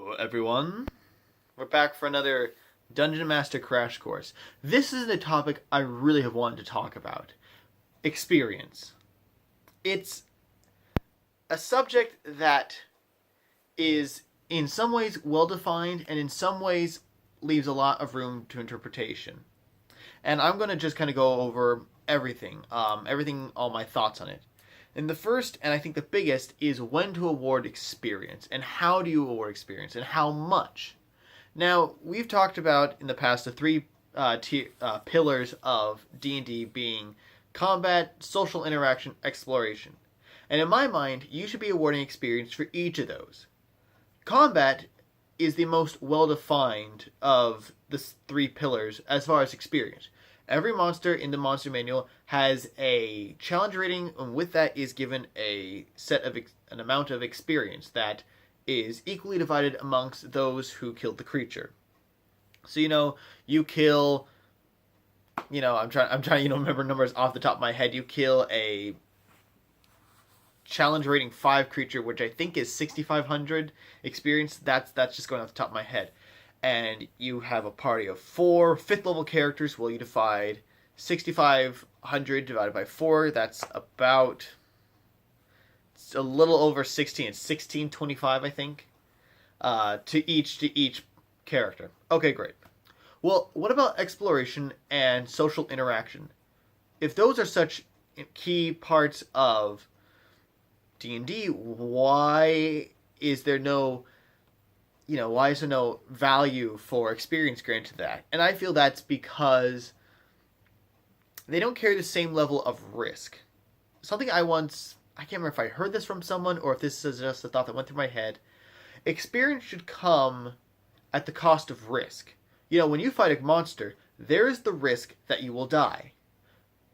Hello, everyone. We're back for another Dungeon Master Crash Course. This is the topic I really have wanted to talk about. Experience. It's a subject that is in some ways well defined and in some ways leaves a lot of room to interpretation. And I'm going to just kind of go over everything, all my thoughts on it. And the first, and I think the biggest, is when to award experience, and how do you award experience, and how much. Now, we've talked about in the past the three pillars of D&D being combat, social interaction, exploration. And in my mind, you should be awarding experience for each of those. Combat is the most well-defined of the three pillars as far as experience. Every monster in the monster manual has a challenge rating, and with that is given an amount of experience that is equally divided amongst those who killed the creature. So you kill. I'm trying to remember numbers off the top of my head. You kill a challenge rating 5 creature, which I think is 6,500 experience. That's just going off the top of my head. And you have a party of 4 5th level characters. Well, you divide 6,500 divided by 4. That's about, it's a little over 16. It's 1625, I think, to each character. Okay, great. Well, what about exploration and social interaction? If those are such key parts of D&D, why is there no value for experience granted to that? And I feel that's because they don't carry the same level of risk. Something I can't remember if I heard this from someone or if this is just a thought that went through my head. Experience should come at the cost of risk. When you fight a monster, there is the risk that you will die.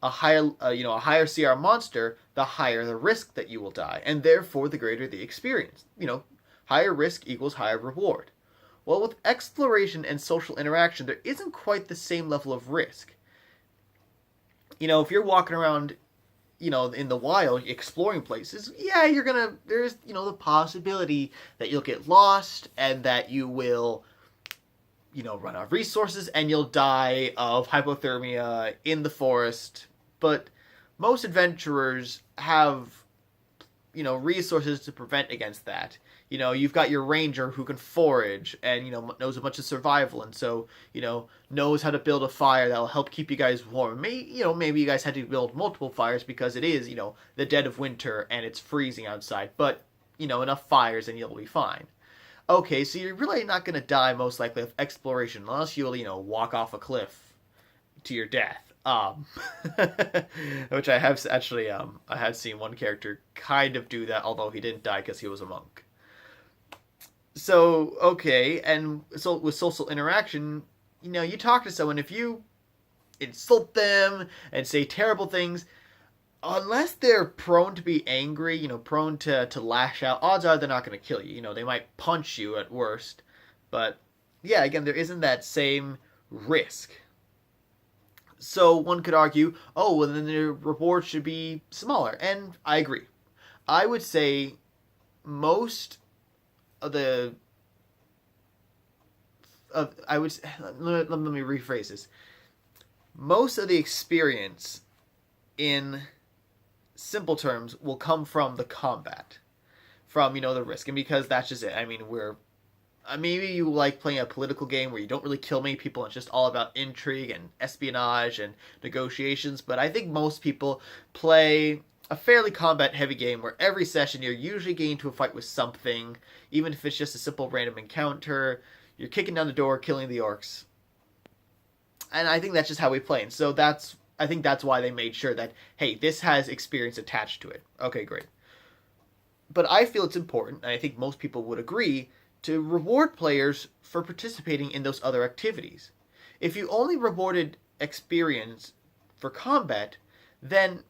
A higher CR monster, the higher the risk that you will die, and therefore the greater the experience. Higher risk equals higher reward. Well, with exploration and social interaction, there isn't quite the same level of risk. If you're walking around, in the wild, exploring places, yeah, there's the possibility that you'll get lost and that you will, run out of resources and you'll die of hypothermia in the forest. But most adventurers have, resources to prevent against that. You've got your ranger who can forage and, knows a bunch of survival and so, knows how to build a fire that'll help keep you guys warm. Maybe you guys had to build multiple fires because it is, the dead of winter and it's freezing outside. But, enough fires and you'll be fine. Okay, so you're really not going to die most likely of exploration unless you'll, walk off a cliff to your death. Which I have actually, I have seen one character kind of do that, although he didn't die because he was a monk. So, okay, and so with social interaction, you talk to someone, if you insult them and say terrible things, unless they're prone to be angry, prone to lash out, odds are they're not going to kill you. They might punch you at worst. But, yeah, again, there isn't that same risk. So one could argue, oh, well, then the reward should be smaller. And I agree. I would say most of let me rephrase this. Most of the experience in simple terms will come from the combat, from the risk, and because that's just it. I mean, maybe you like playing a political game where you don't really kill many people and it's just all about intrigue and espionage and negotiations, but I think most people play a fairly combat-heavy game where every session you're usually getting into a fight with something, even if it's just a simple random encounter. You're kicking down the door, killing the orcs. And I think that's just how we play. And so I think that's why they made sure that, hey, this has experience attached to it. Okay, great. But I feel it's important, and I think most people would agree, to reward players for participating in those other activities. If you only rewarded experience for combat, then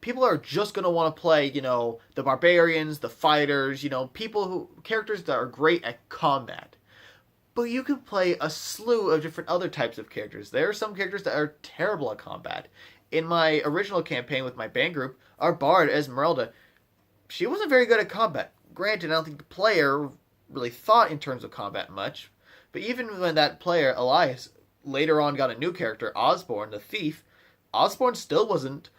people are just going to want to play, the barbarians, the fighters, characters that are great at combat. But you can play a slew of different other types of characters. There are some characters that are terrible at combat. In my original campaign with my band group, our bard, Esmeralda, she wasn't very good at combat. Granted, I don't think the player really thought in terms of combat much. But even when that player, Elias, later on got a new character, Osborne, the thief, Osborne still wasn't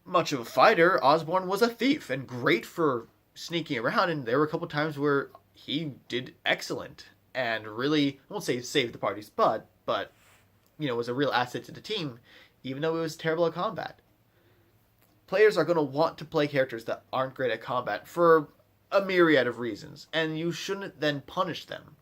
much of a fighter. Osborne was a thief and great for sneaking around, and there were a couple times where he did excellent and really, I won't say saved the party's butt, but was a real asset to the team, even though it was terrible at combat. Players are going to want to play characters that aren't great at combat for a myriad of reasons, and you shouldn't then punish them.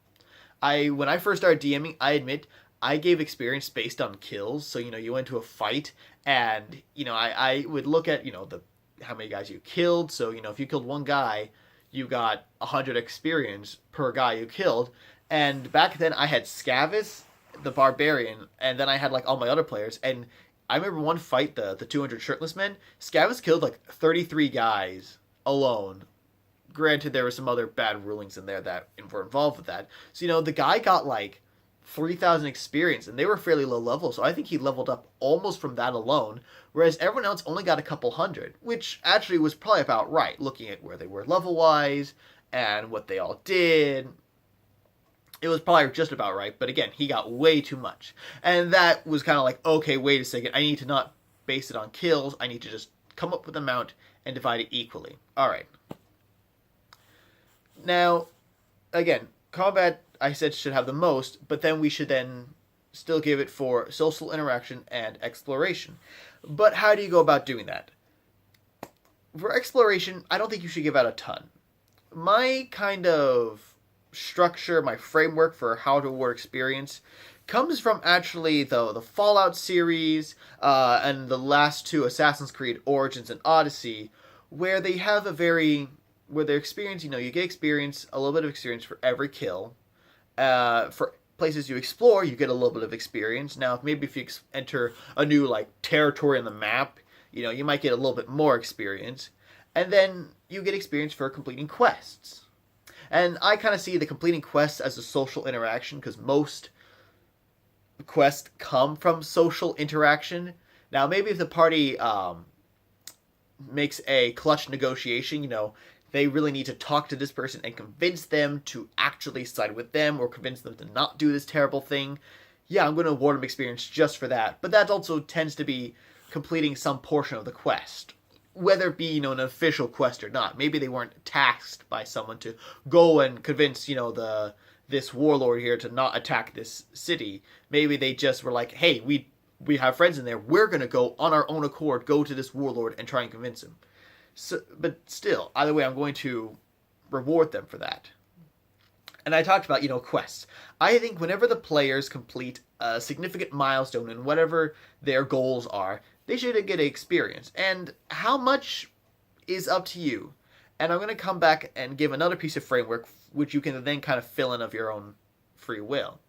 When I first started DMing, I admit I gave experience based on kills. So you went to a fight, and I would look at the how many guys you killed. So if you killed one guy, you got 100 experience per guy you killed. And back then I had Scavis, the barbarian, and then I had like all my other players. And I remember one fight, the 200 shirtless men. Scavis killed like 33 guys alone. Granted, there were some other bad rulings in there that were involved with that. So the guy got like 3,000 experience, and they were fairly low level, so I think he leveled up almost from that alone, whereas everyone else only got a couple hundred, which actually was probably about right, looking at where they were level-wise and what they all did. It was probably just about right, but again, he got way too much. And that was kind of like, okay, wait a second, I need to not base it on kills, I need to just come up with an amount and divide it equally. Alright. Now, again, combat, I said, should have the most, but then we should then still give it for social interaction and exploration. But how do you go about doing that? For exploration, I don't think you should give out a ton. My kind of structure, my framework for how to award experience comes from actually the Fallout series and the last two, Assassin's Creed Origins and Odyssey, where they have where their experience, you get experience, a little bit of experience for every kill. For places you explore, you get a little bit of experience. Now, maybe if you enter a new territory on the map, you might get a little bit more experience. And then you get experience for completing quests. And I kind of see the completing quests as a social interaction, because most quests come from social interaction. Now, maybe if the party makes a clutch negotiation, they really need to talk to this person and convince them to actually side with them or convince them to not do this terrible thing. Yeah, I'm going to award them experience just for that. But that also tends to be completing some portion of the quest. Whether it be, an official quest or not. Maybe they weren't tasked by someone to go and convince, this warlord here to not attack this city. Maybe they just were like, hey, we have friends in there. We're going to go on our own accord, go to this warlord and try and convince him. So, but still, either way, I'm going to reward them for that. And I talked about, quests. I think whenever the players complete a significant milestone in whatever their goals are, they should get experience. And how much is up to you. And I'm going to come back and give another piece of framework, which you can then kind of fill in of your own free will.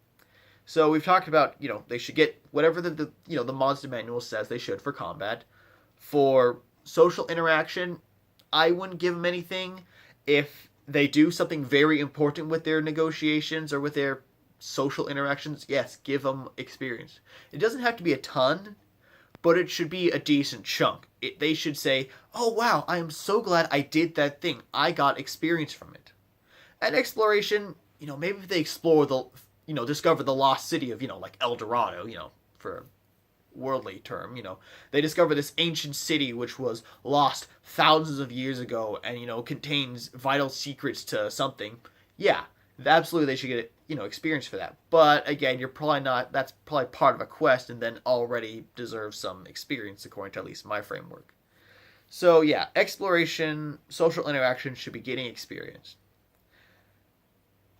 So we've talked about, they should get whatever the monster manual says they should for combat. For social interaction, I wouldn't give them anything. If they do something very important with their negotiations or with their social interactions, yes, give them experience. It doesn't have to be a ton, but it should be a decent chunk. They should say, oh wow, I am so glad I did that thing. I got experience from it. And exploration, maybe if they explore discover the lost city of, like El Dorado, for worldly term, they discover this ancient city which was lost thousands of years ago and contains vital secrets to something. Yeah, absolutely they should get experience for that. But again, that's probably part of a quest and then already deserves some experience according to at least my framework. So yeah, exploration, social interaction should be getting experience.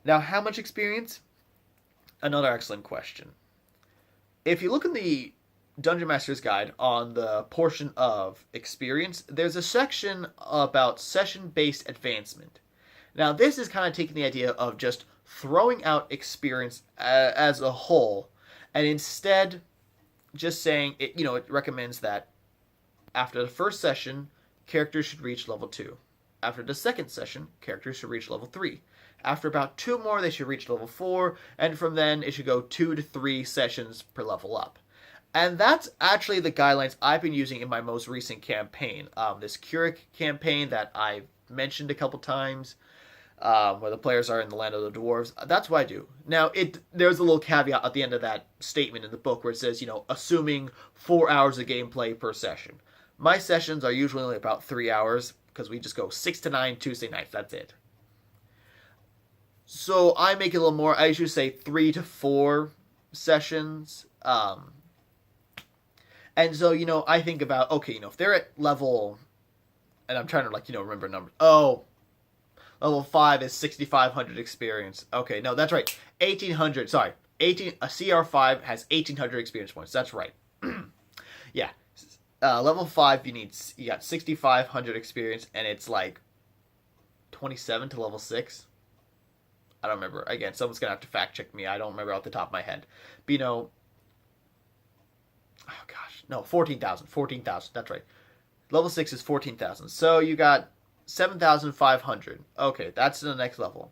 Now, how much experience? Another excellent question. If you look in the Dungeon Master's Guide on the portion of experience, there's a section about session-based advancement. Now, this is kind of taking the idea of just throwing out experience as a whole, and instead just saying, it recommends that after the first session, characters should reach level 2. After the second session, characters should reach level 3. After about 2 more, they should reach level 4, and from then, it should go 2 to 3 sessions per level up. And that's actually the guidelines I've been using in my most recent campaign. This Curic campaign that I've mentioned a couple times. where the players are in the land of the dwarves. That's what I do. Now, there's a little caveat at the end of that statement in the book where it says, assuming 4 hours of gameplay per session. My sessions are usually only about 3 hours because we just go 6 to 9 Tuesday nights. That's it. So I make it a little more. I usually say 3 to 4 sessions. And so, I think about, okay, if they're at level, and I'm trying to, remember numbers. Oh, level 5 is 6,500 experience. Okay, no, that's right. 1,800, sorry. A CR5 has 1,800 experience points. That's right. Yeah. Level 5, you got 6,500 experience, and it's like 27 to level 6. I don't remember. Again, someone's going to have to fact check me. I don't remember off the top of my head. But, oh gosh, no, 14,000. 14,000, that's right. Level 6 is 14,000. So you got 7,500. Okay, that's the next level.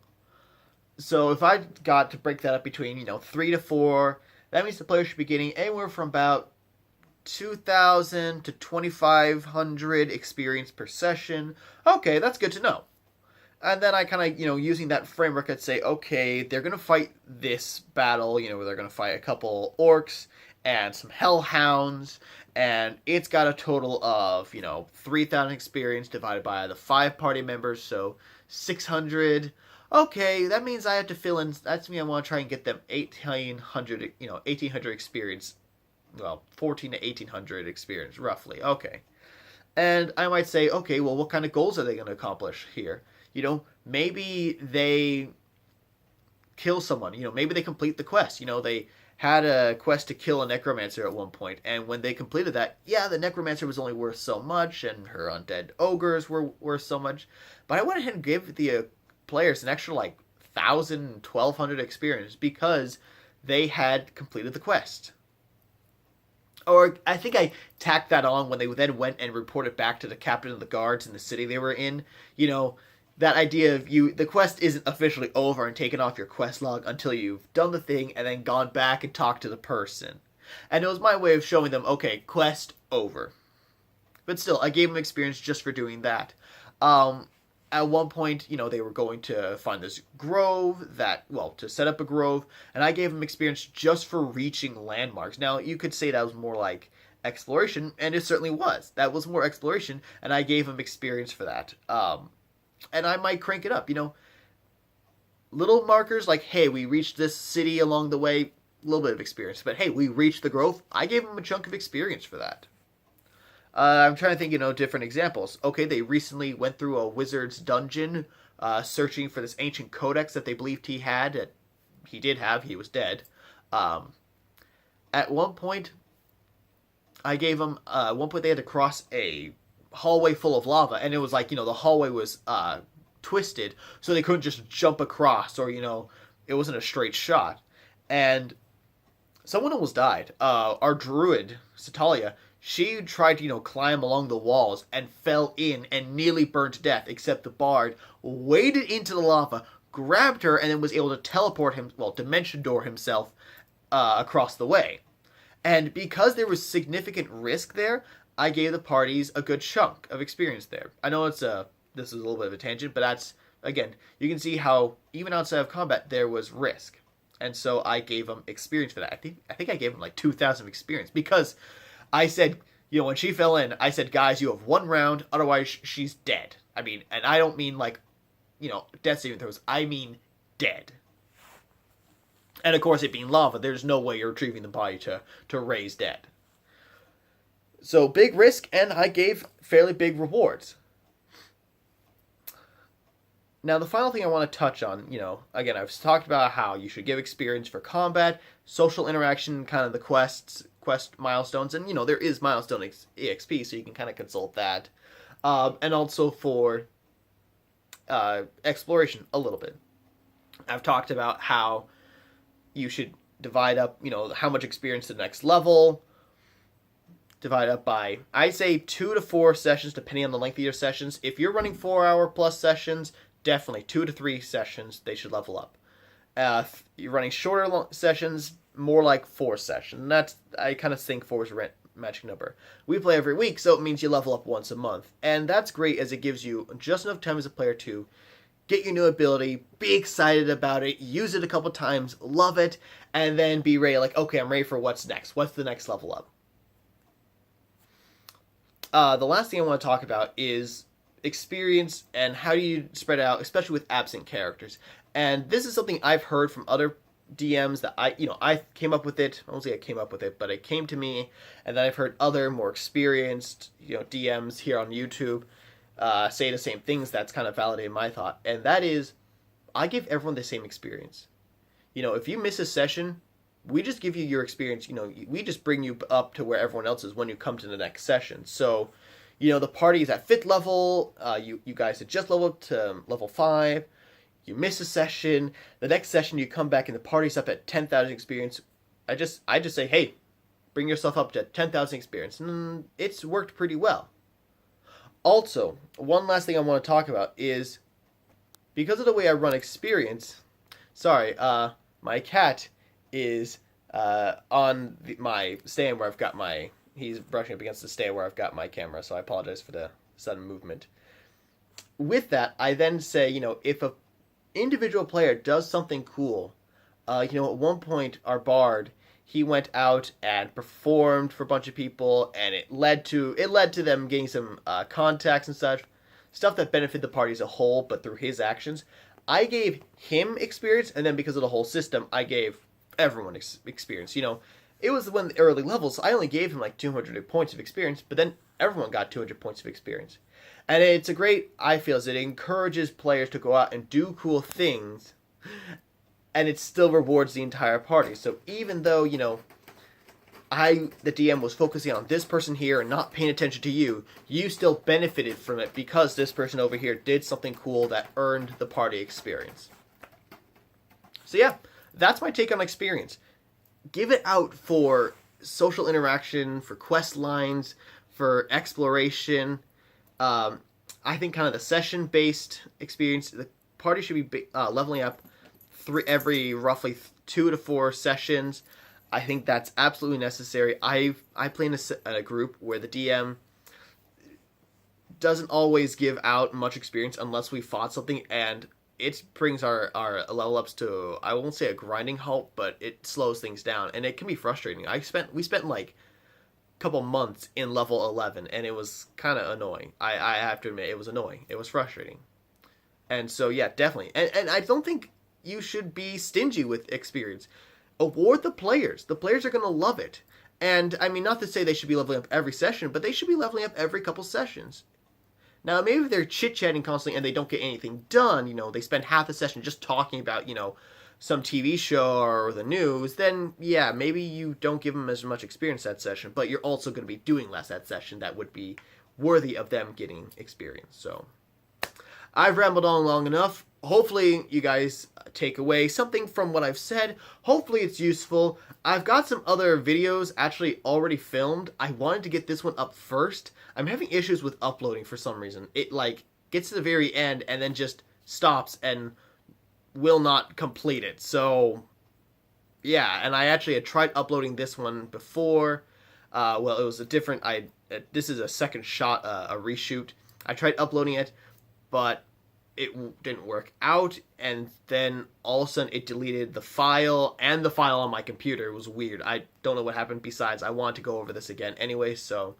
So if I got to break that up between, 3 to 4, that means the player should be getting anywhere from about 2,000 to 2,500 experience per session. Okay, that's good to know. And then I kind of, using that framework, I'd say, okay, they're going to fight this battle, where they're going to fight a couple orcs and some hellhounds, and it's got a total of, 3,000 experience divided by the 5 party members, so 600. Okay, that means I have to fill in, that's me, I want to try and get them 1,800, 1,800 experience, well, 14 to 1,800 experience, roughly, okay. And I might say, okay, well, what kind of goals are they going to accomplish here? Maybe they kill someone. Maybe they complete the quest. They had a quest to kill a necromancer at one point, and when they completed that, yeah, the necromancer was only worth so much, and her undead ogres were worth so much. But I went ahead and gave the players an extra, 1,000, 1,200 experience because they had completed the quest. Or I think I tacked that on when they then went and reported back to the captain of the guards in the city they were in. That idea of the quest isn't officially over and taken off your quest log until you've done the thing and then gone back and talked to the person. And it was my way of showing them, okay, quest over. But still, I gave them experience just for doing that. At one point, they were going to find this grove to set up a grove, and I gave them experience just for reaching landmarks. Now, you could say that was more like exploration, and it certainly was. That was more exploration, and I gave them experience for that. And I might crank it up, little markers like, hey, we reached this city along the way, a little bit of experience. But hey, we reached the grove. I gave them a chunk of experience for that. I'm trying to think, different examples. Okay, they recently went through a wizard's dungeon, searching for this ancient codex that they believed he had. He did have. He was dead. At one point, I gave them. At one point, they had to cross a hallway full of lava, and it was like, the hallway was twisted, so they couldn't just jump across, or it wasn't a straight shot. And someone almost died. Our druid, Satalia, she tried to climb along the walls and fell in and nearly burned to death, except the bard waded into the lava, grabbed her, and then was able to teleport dimension door himself across the way. And because there was significant risk there, I gave the parties a good chunk of experience there. I know this is a little bit of a tangent, but that's, again, you can see how even outside of combat there was risk. And so I gave them experience for that. I think I gave them 2,000 experience because I said, when she fell in, I said, guys, you have 1 round, otherwise she's dead. I mean, and I don't mean death saving throws. I mean dead. And of course, it being lava, there's no way you're retrieving the body to raise dead. So big risk, and I gave fairly big rewards. Now, the final thing I want to touch on, again, I've talked about how you should give experience for combat, social interaction, kind of the quest milestones, and, there is milestone EXP, so you can kind of consult that. And also for exploration a little bit. I've talked about how you should divide up, how much experience to the next level, divide up by, I say 2 to 4 sessions, depending on the length of your sessions. If you're running 4-hour plus sessions, definitely 2 to 3 sessions, they should level up. If you're running shorter sessions, more like 4 sessions. And I kind of think 4 is a magic number. We play every week, so it means you level up once a month. And that's great as it gives you just enough time as a player to get your new ability, be excited about it, use it a couple times, love it, and then be ready, like, okay, I'm ready for what's next. What's the next level up? The last thing I want to talk about is experience and how do you spread it out, especially with absent characters. And this is something I've heard from other DMs that I came up with it. I won't say I came up with it, but it came to me, and then I've heard other more experienced, DMs here on YouTube say the same things. That's kind of validated my thought, and that is, I give everyone the same experience. If you miss a session, we just give you your experience. We just bring you up to where everyone else is when you come to the next session. So, the party is at 5th level. You guys had just leveled to level 5. You miss a session. The next session you come back and the party's up at 10,000 experience. I just say, hey, bring yourself up to 10,000 experience. And it's worked pretty well. Also, one last thing I want to talk about is, because of the way I run experience, sorry, my cat is on my stand where I've got he's brushing up against the stand where I've got my camera, so I apologize for the sudden movement. With that, I then say, if a individual player does something cool, at one point our bard, he went out and performed for a bunch of people, and it led to them getting some contacts and such, stuff that benefited the party as a whole, but through his actions. I gave him experience, and then because of the whole system, I gave everyone experience. It was when the early levels, I only gave him like 200 points of experience, but then everyone got 200 points of experience. And it's a great, I feel, is it encourages players to go out and do cool things, and it still rewards the entire party. So even though, the DM was focusing on this person here and not paying attention to you, you still benefited from it because this person over here did something cool that earned the party experience. So yeah, that's my take on experience. Give it out for social interaction, for quest lines, for exploration. I think kind of the session-based experience, the party should be leveling up every roughly 2 to 4 sessions. I think that's absolutely necessary. I play in a group where the DM doesn't always give out much experience unless we fought something, and it brings our level ups to, I won't say a grinding halt, but it slows things down, and it can be frustrating. We spent like couple months in level 11, and it was kind of annoying. I have to admit, it was annoying. It was frustrating. And so yeah, definitely. And I don't think you should be stingy with experience. Award the players. The players are going to love it. And I mean, not to say they should be leveling up every session, but they should be leveling up every couple sessions. Now, maybe if they're chit-chatting constantly and they don't get anything done, they spend half the session just talking about, some TV show or the news, then yeah, maybe you don't give them as much experience that session, but you're also going to be doing less that session that would be worthy of them getting experience. So I've rambled on long enough. Hopefully you guys take away something from what I've said. Hopefully it's useful. I've got some other videos actually already filmed. I wanted to get this one up first. I'm having issues with uploading for some reason. It gets to the very end and then just stops and will not complete it. So yeah, and I actually had tried uploading this one before. Well, it was a different, this is a second shot, a reshoot. I tried uploading it, but it didn't work out, and then all of a sudden it deleted the file and the file on my computer. It was weird. I don't know what happened. Besides, I want to go over this again anyway, so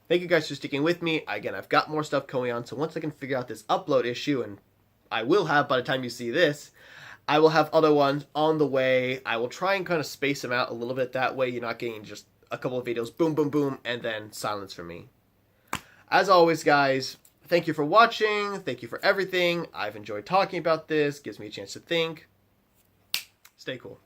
thank you guys for sticking with me. Again, I've got more stuff going on, so once I can figure out this upload issue, and I will have by the time you see this, I will have other ones on the way. I will try and kind of space them out a little bit. That way you're not getting just a couple of videos, boom, boom, boom, and then silence from me. As always, guys, thank you for watching. Thank you for everything. I've enjoyed talking about this. Gives me a chance to think. Stay cool.